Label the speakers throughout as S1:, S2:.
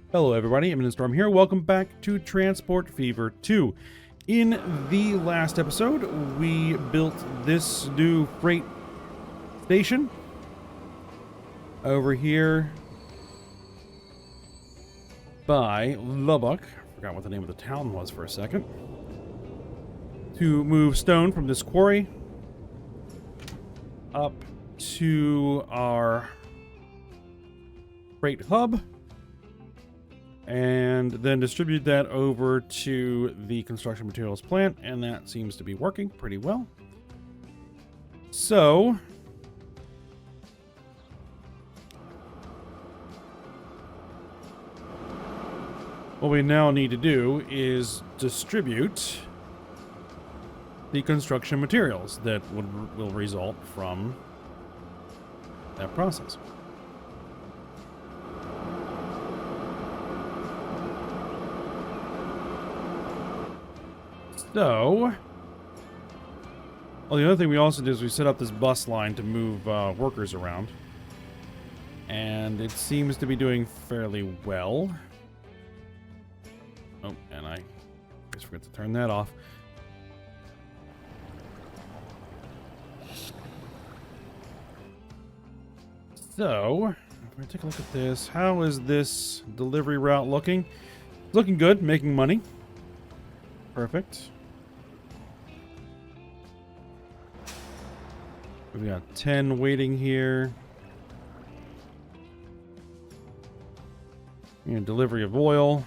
S1: Hello everybody, Imminent Storm here. Welcome back to Transport Fever 2. In the last episode, we built this new freight station over here by Lubbock. Forgot what the name of the town was for a second. To move stone from this quarry up to our freight hub, and then distribute that over to the construction materials plant, and that seems to be working pretty well. So what we now need to do is distribute the construction materials that will result from that process. So, well, the other thing we also did is we set up this bus line to move workers around. And it seems to be doing fairly well. Oh, and I just forgot to turn that off. So, if we take a look at this, how is this delivery route looking? It's looking good, making money. Perfect. We got 10 waiting here. And delivery of oil.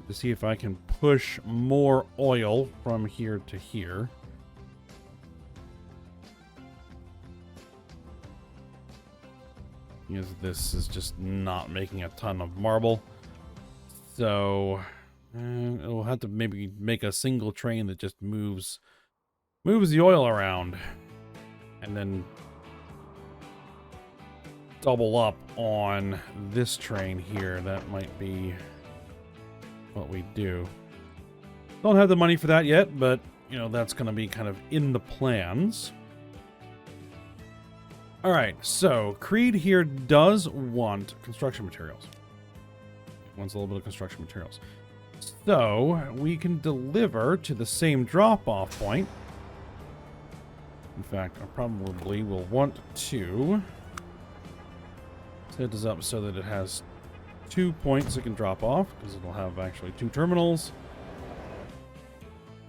S1: To see if I can push more oil from here to here. Because this is just not making a ton of marble. So we'll have to maybe make a single train that just moves the oil around, and then double up on this train here. That might be what we do. Don't have the money for that yet, but you know, that's going to be kind of in the plans. All right, so Creed here does want construction materials. He wants a little bit of construction materials. So we can deliver to the same drop-off point. In fact, I probably will want to set this up so that it has 2 points it can drop off, because it'll have actually 2 terminals.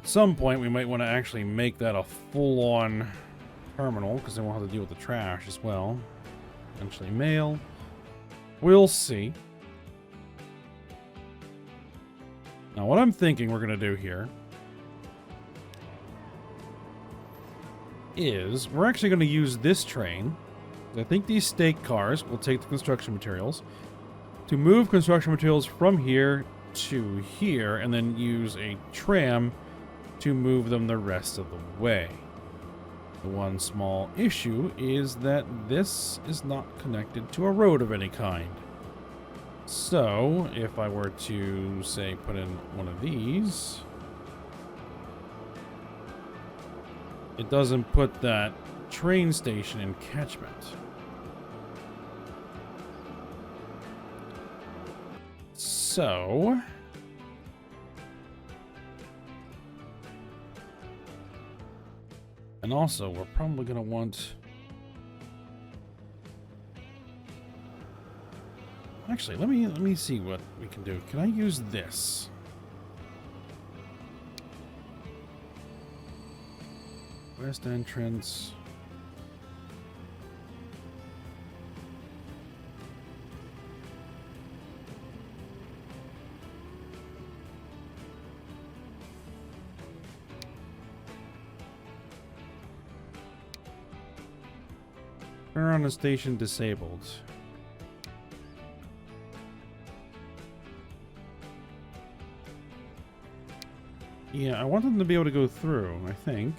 S1: At some point, we might want to actually make that a full-on terminal, because then we'll have to deal with the trash as well. Eventually mail. We'll see. Now what I'm thinking we're going to do here is we're actually going to use this train. I think these stake cars will take the construction materials to move construction materials from here to here, and then use a tram to move them the rest of the way. The one small issue is that this is not connected to a road of any kind. So, if I were to, say, put in one of these, it doesn't put that train station in catchment. So, and also, we're probably going to want... Actually, let me see what we can do. Can I use this? West entrance. Turn on the station disabled. Yeah, I want them to be able to go through, I think.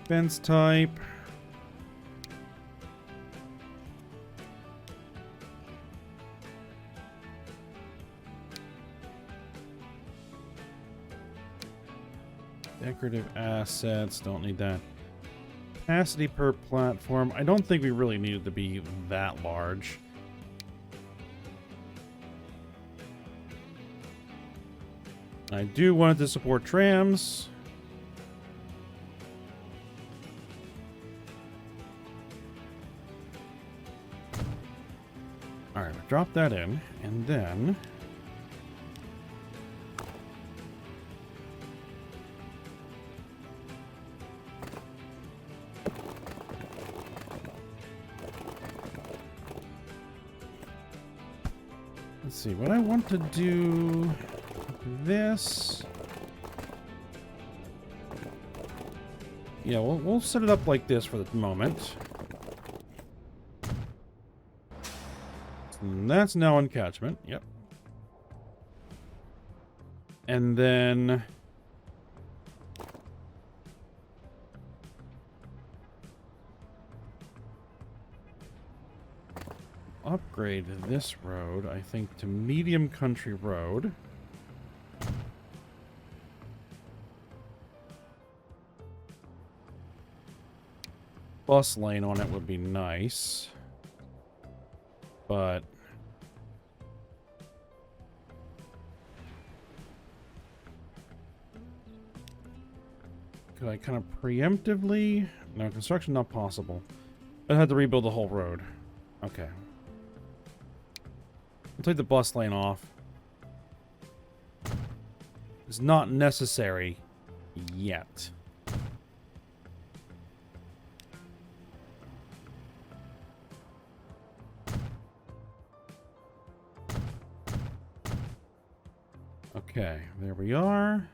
S1: Fence type. Decorative assets, don't need that. Capacity per platform. I don't think we really need it to be that large. I do want it to support trams. Alright, drop that in, and then... let's see, what I want to do... this... yeah, we'll set it up like this for the moment. And that's now on catchment. Yep. And then... upgrade this road, I think, to medium country road. Bus lane on it would be nice. But could I kind of preemptively? No, construction not possible. I had to rebuild the whole road. Okay. I'll take the bus lane off. It's not necessary yet. Okay, there we are.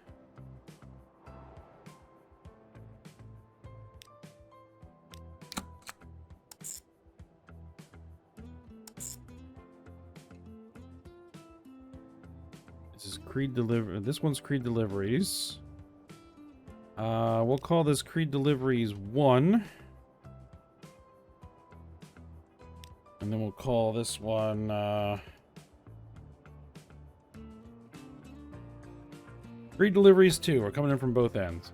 S1: This is Creed deliver. This one's Creed deliveries. We'll call this Creed deliveries 1. And then we'll call this one Creed deliveries 2 are coming in from both ends.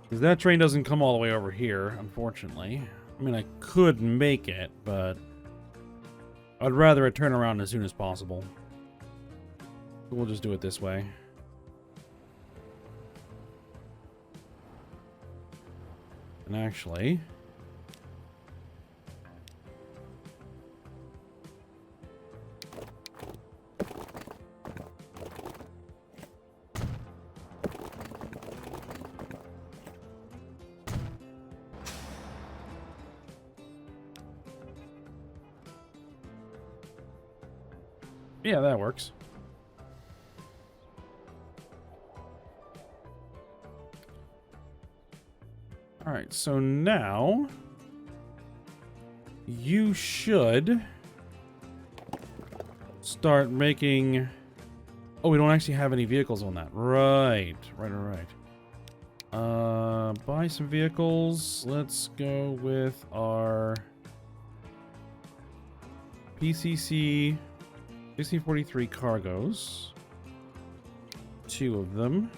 S1: Because that train doesn't come all the way over here, unfortunately. I mean, I could make it, but I'd rather it turn around as soon as possible. So we'll just do it this way. And actually... yeah, that works. Alright, so now you should start making... oh, we don't actually have any vehicles on that. Right. Buy some vehicles. Let's go with our PCC 1643 cargoes. 2 of them.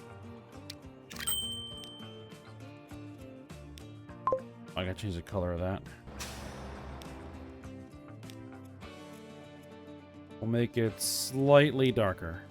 S1: I gotta change the color of that. We'll make it slightly darker.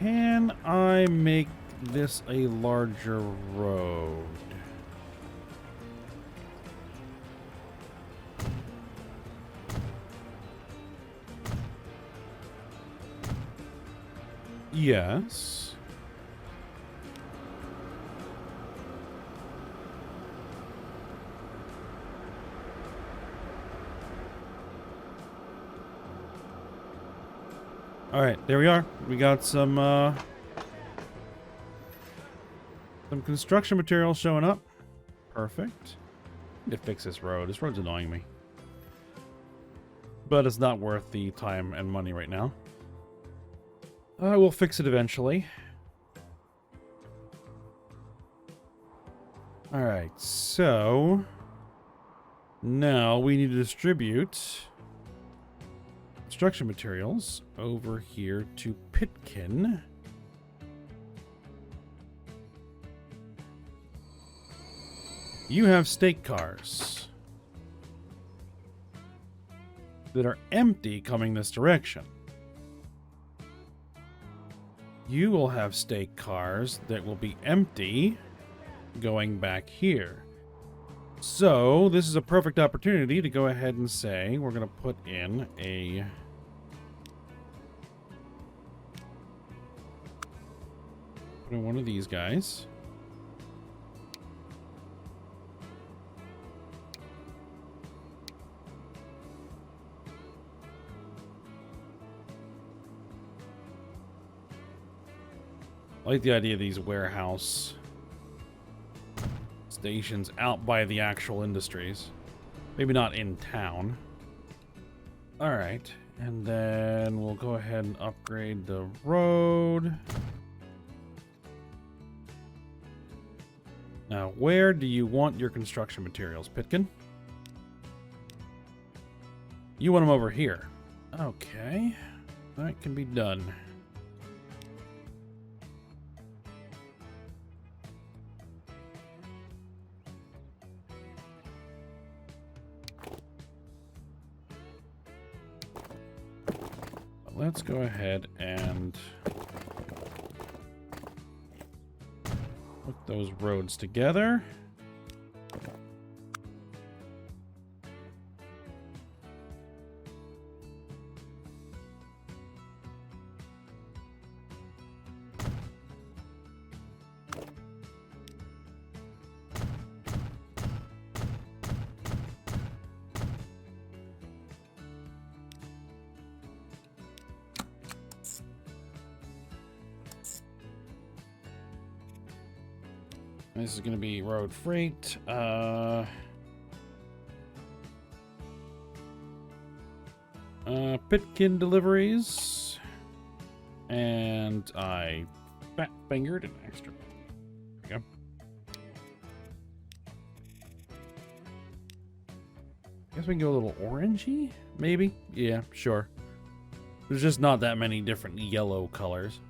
S1: Can I make this a larger road? Yes. All right, there we are. We got some construction materials showing up. Perfect. Need to fix this road. This road's annoying me. But it's not worth the time and money right now. We'll fix it eventually. Alright, so... now we need to distribute construction materials over here to Pitkin. You have stake cars that are empty coming this direction. You will have stake cars that will be empty going back here. So this is a perfect opportunity to go ahead and say we're going to put in a one of these guys. I like the idea of these warehouse stations out by the actual industries. Maybe not in town. Alright, and then we'll go ahead and upgrade the road. Now, where do you want your construction materials, Pitkin? You want them over here. Okay, that can be done. Let's go ahead and put those roads together. This is going to be road freight. Pitkin deliveries. And I fat fingered an extra. There we go. Guess we can go a little orangey, maybe? Yeah, sure. There's just not that many different yellow colors.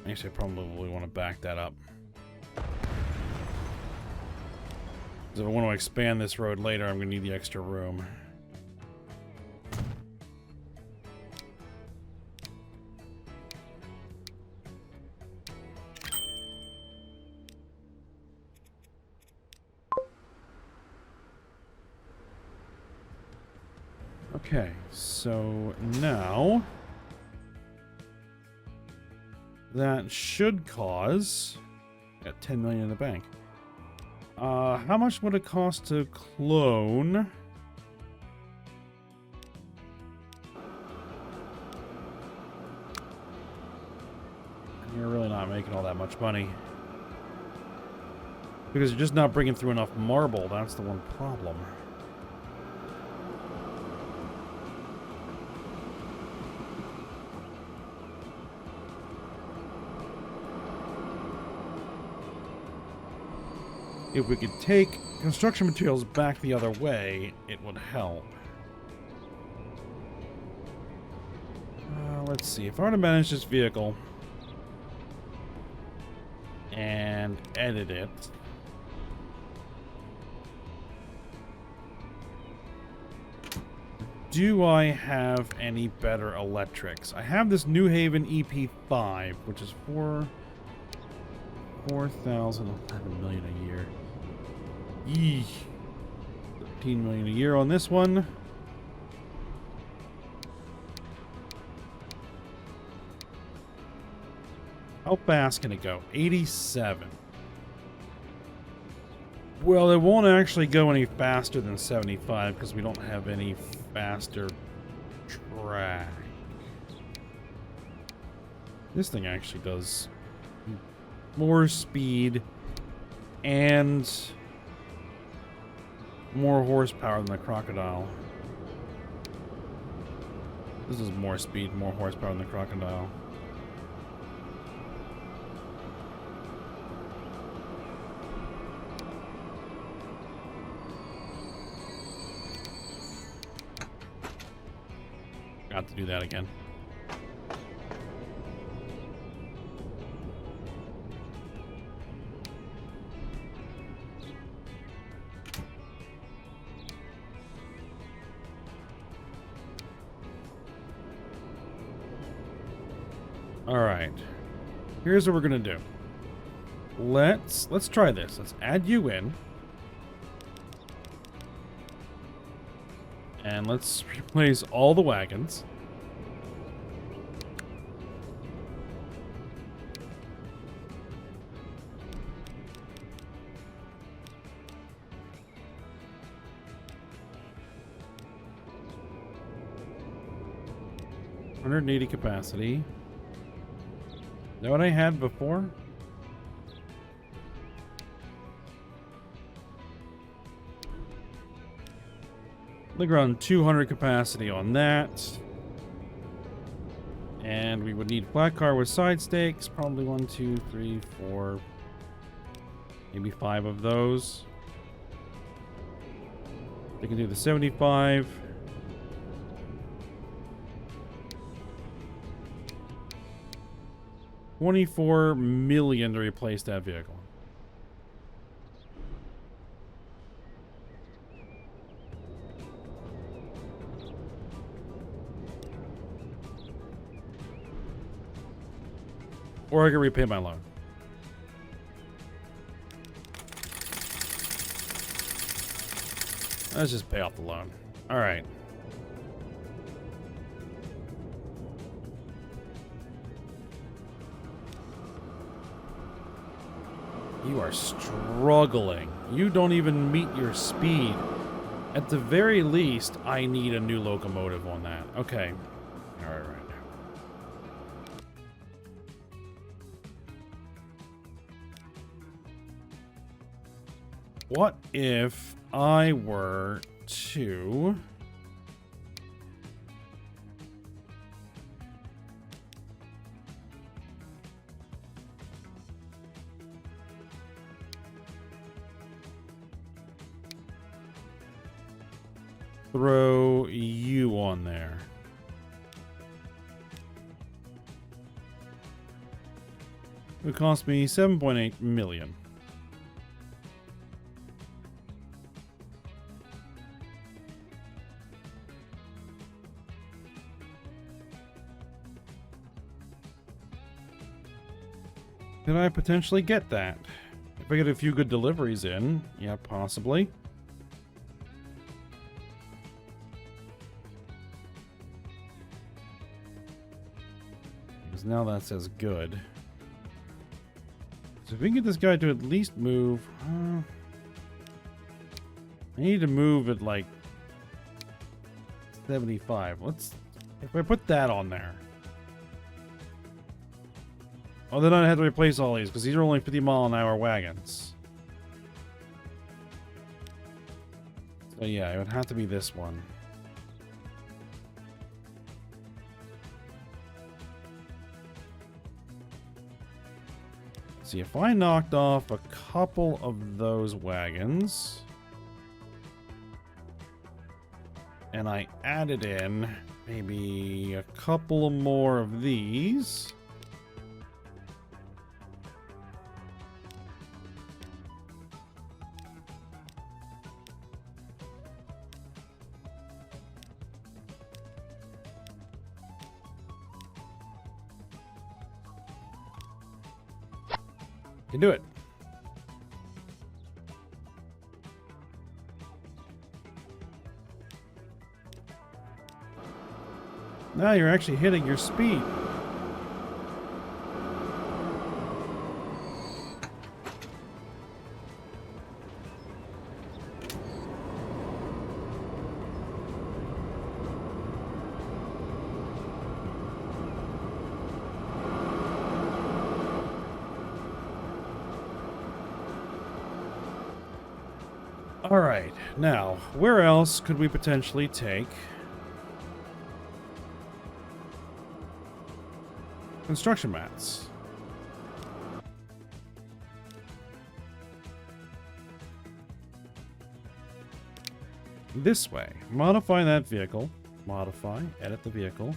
S1: Actually, I probably want to back that up. Because if I want to expand this road later, I'm going to need the extra room. Okay, so now... that should cause... got 10 million in the bank. How much would it cost to clone? You're really not making all that much money. Because you're just not bringing through enough marble. That's the one problem. If we could take construction materials back the other way, it would help. Let's see. If I were to manage this vehicle and edit it, do I have any better electrics? I have this New Haven EP5, which is 4,011 million a year. Yee. 13 million a year on this one. How fast can it go? 87. Well, it won't actually go any faster than 75 because we don't have any faster track. This thing actually does more speed and more horsepower than the Crocodile. This is more speed, more horsepower than the Crocodile. Got to do that again. All right. Here's what we're gonna do. Let's try this. Let's add you in. And let's replace all the wagons. $180 capacity. Is that what I had before? I think around 200 capacity on that. And we would need flat car with side stakes. Probably 1, 2, 3, 4, maybe 5 of those. They can do the 75. $24 million to replace that vehicle. Or I can repay my loan. Let's just pay off the loan. All right. You are struggling. You don't even meet your speed. At the very least, I need a new locomotive on that. Okay. All right. What if I were to... throw you on there? It would cost me 7.8 million. Could I potentially get that? If I get a few good deliveries in, yeah, possibly. Because now that says good. So if we can get this guy to at least move... I need to move at like 75. Let's... If I put that on there... Oh, then I had to replace all these, because these are only 50-mile-an-hour wagons. So yeah, it would have to be this one. See, if I knocked off a couple of those wagons... and I added in maybe a couple more of these... can do it. Now you're actually hitting your speed. All right, now, where else could we potentially take construction mats? This way. Modify that vehicle. Modify. Edit the vehicle.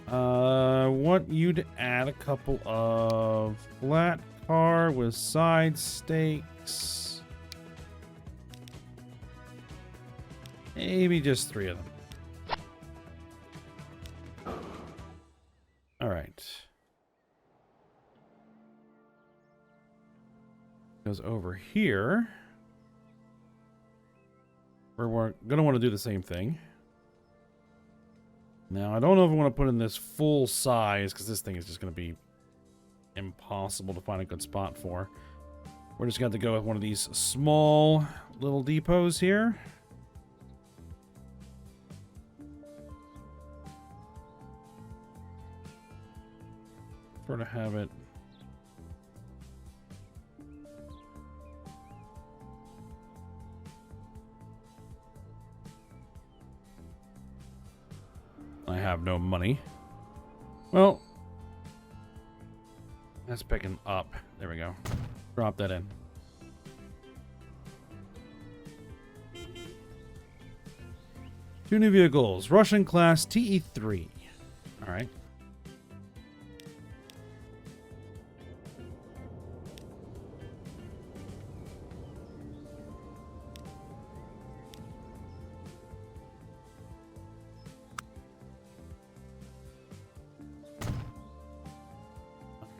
S1: Want you to add a couple of flat car with side stakes. Maybe just 3 of them. All right. Goes over here. We're going to want to do the same thing. Now, I don't know if I want to put in this full size, because this thing is just going to be impossible to find a good spot for. We're just going to have to go with one of these small little depots here. Sort of have it. I have no money. Well, that's picking up. There we go. Drop that in. Two new vehicles. Russian class TE3. All right.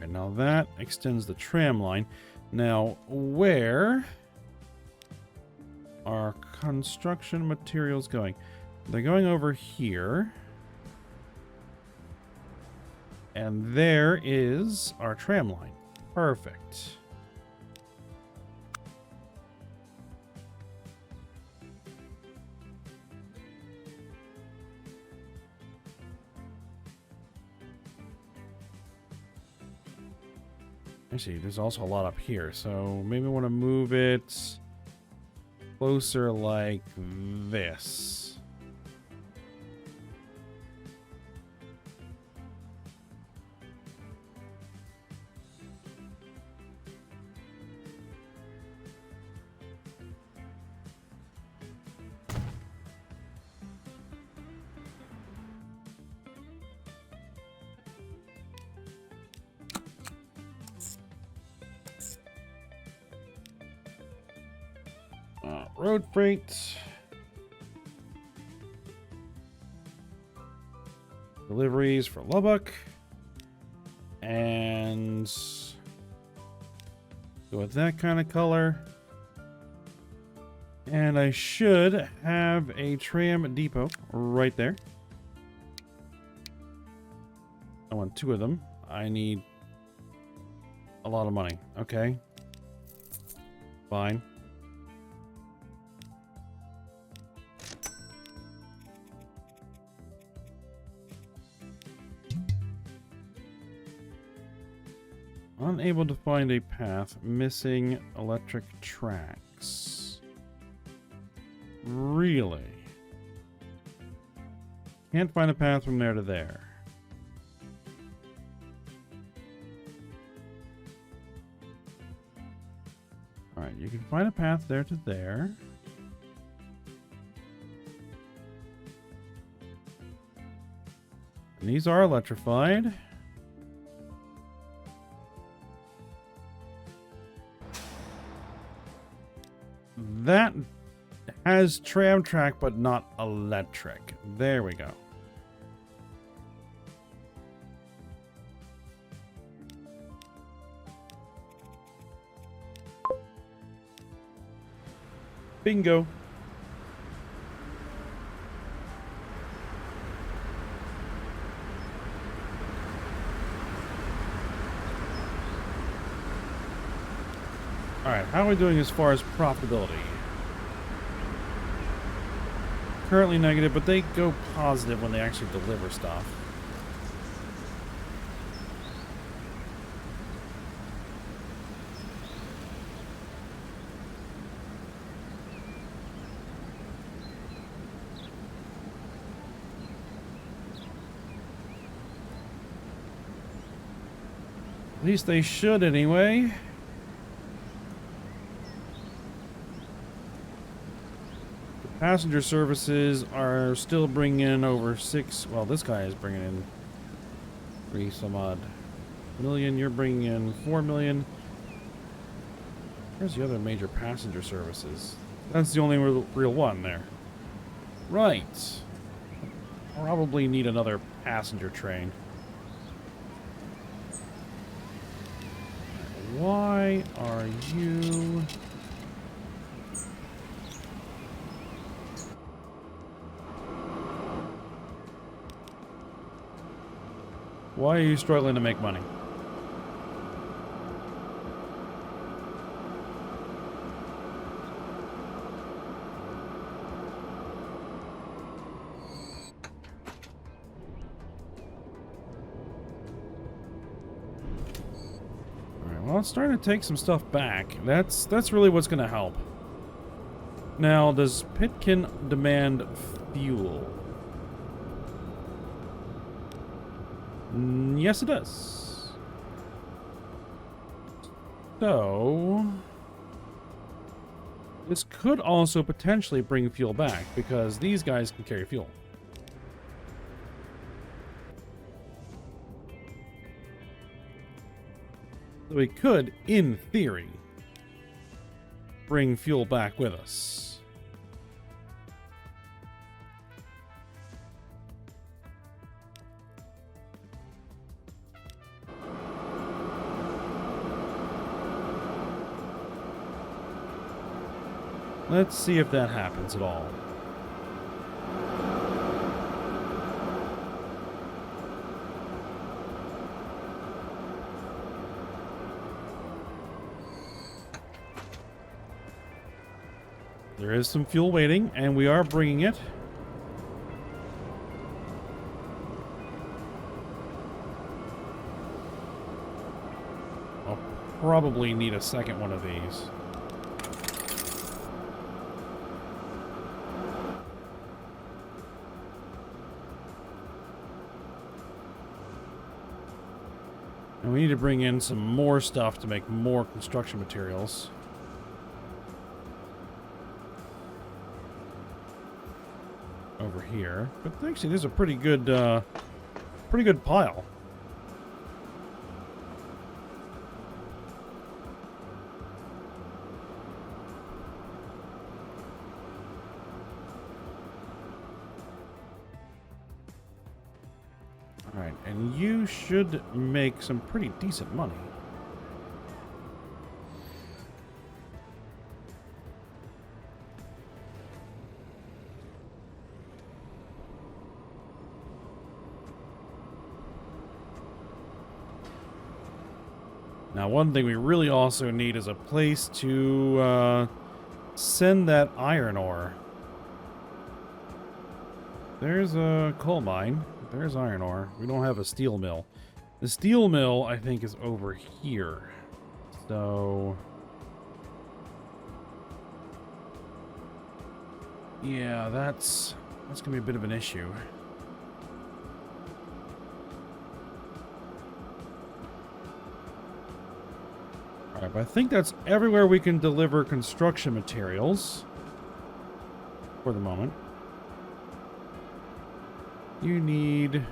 S1: Now that extends the tram line. Now, where are construction materials going? They're going over here. And there is our tram line. Perfect. Actually, there's also a lot up here, so maybe I want to move it closer like this. Road freight. Deliveries for Lubbock. And go with that kind of color. And I should have a tram depot right there. I want 2 of them. I need a lot of money. Okay. Fine. Unable to find a path. Missing electric tracks. Really? Can't find a path from there to there. Alright, you can find a path there to there. And these are electrified. That has tram track, but not electric. There we go. Bingo. All right, how are we doing as far as profitability? Currently negative, but they go positive when they actually deliver stuff. At least they should anyway. The passenger services are still bringing in over 6. Well, this guy is bringing in 3 some odd million. You're bringing in 4 million. Where's the other major passenger services? That's the only real one there. Right. Probably need another passenger train. Why are you... Why are you struggling to make money? Well, it's starting to take some stuff back. That's really what's going to help. Now, does Pitkin demand fuel? Yes, it does. So, this could also potentially bring fuel back, because these guys can carry fuel. So we could, in theory, bring fuel back with us. Let's see if that happens at all. There is some fuel waiting, and we are bringing it. I'll probably need a second one of these. And we need to bring in some more stuff to make more construction materials. Over here, but actually there's a pretty good pile. All right, and you should make some pretty decent money. Now, one thing we really also need is a place to send that iron ore. There's a coal mine. There's iron ore. We don't have a steel mill. The steel mill, I think, is over here. So... yeah, that's gonna be a bit of an issue. Alright, but I think that's everywhere we can deliver construction materials. For the moment. You need...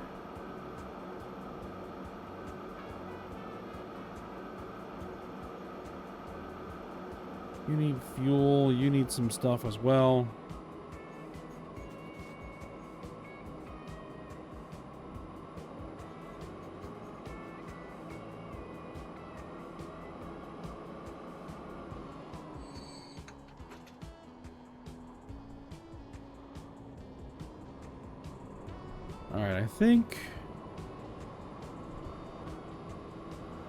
S1: you need fuel. You need some stuff as well. Alright, I think...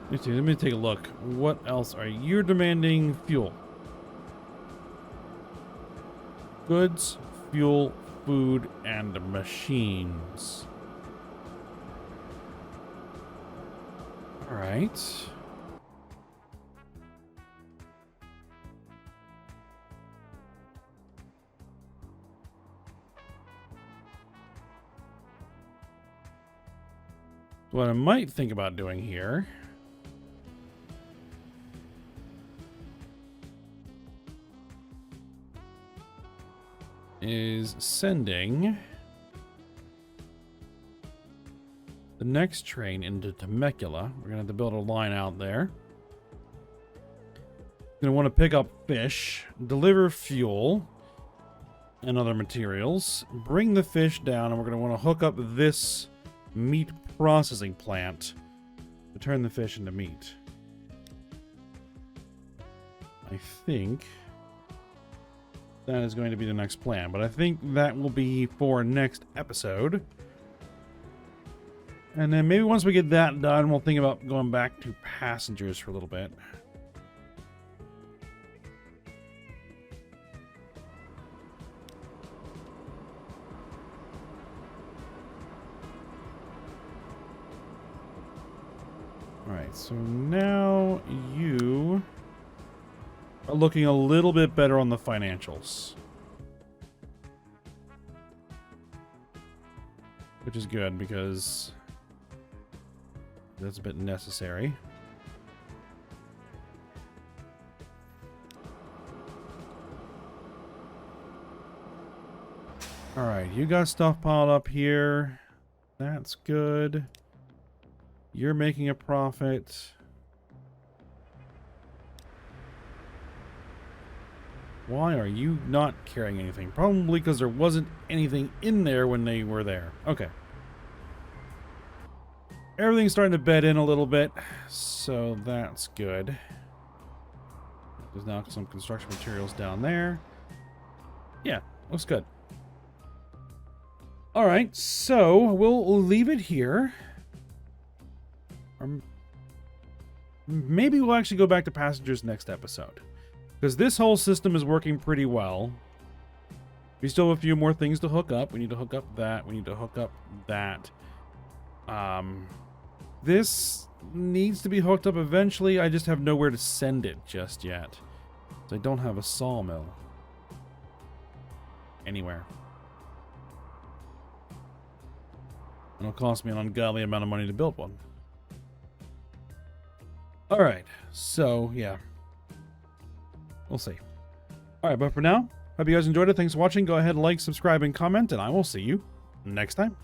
S1: let me take a look. What else are you demanding? Fuel. Goods, fuel, food, and machines. Alright. What I might think about doing here is sending the next train into Temecula. We're going to have to build a line out there. Going to want to pick up fish, deliver fuel and other materials, bring the fish down, and we're going to want to hook up this meat processing plant to turn the fish into meat. I think that is going to be the next plan, but I think that will be for next episode. And then maybe once we get that done, we'll think about going back to passengers for a little bit. Alright, so now you are looking a little bit better on the financials. Which is good because that's a bit necessary. Alright, you got stuff piled up here. That's good. You're making a profit. Why are you not carrying anything? Probably because there wasn't anything in there when they were there. Okay. Everything's starting to bed in a little bit, so that's good. There's now some construction materials down there. Yeah, looks good. Alright, so we'll leave it here. Maybe we'll actually go back to passengers next episode. Because this whole system is working pretty well. We still have a few more things to hook up. We need to hook up that. We need to hook up that. This needs to be hooked up eventually. I just have nowhere to send it just yet. So I don't have a sawmill anywhere. It'll cost me an ungodly amount of money to build one. Alright, so yeah. We'll see. Alright, but for now, hope you guys enjoyed it. Thanks for watching. Go ahead, like, subscribe, and comment, and I will see you next time.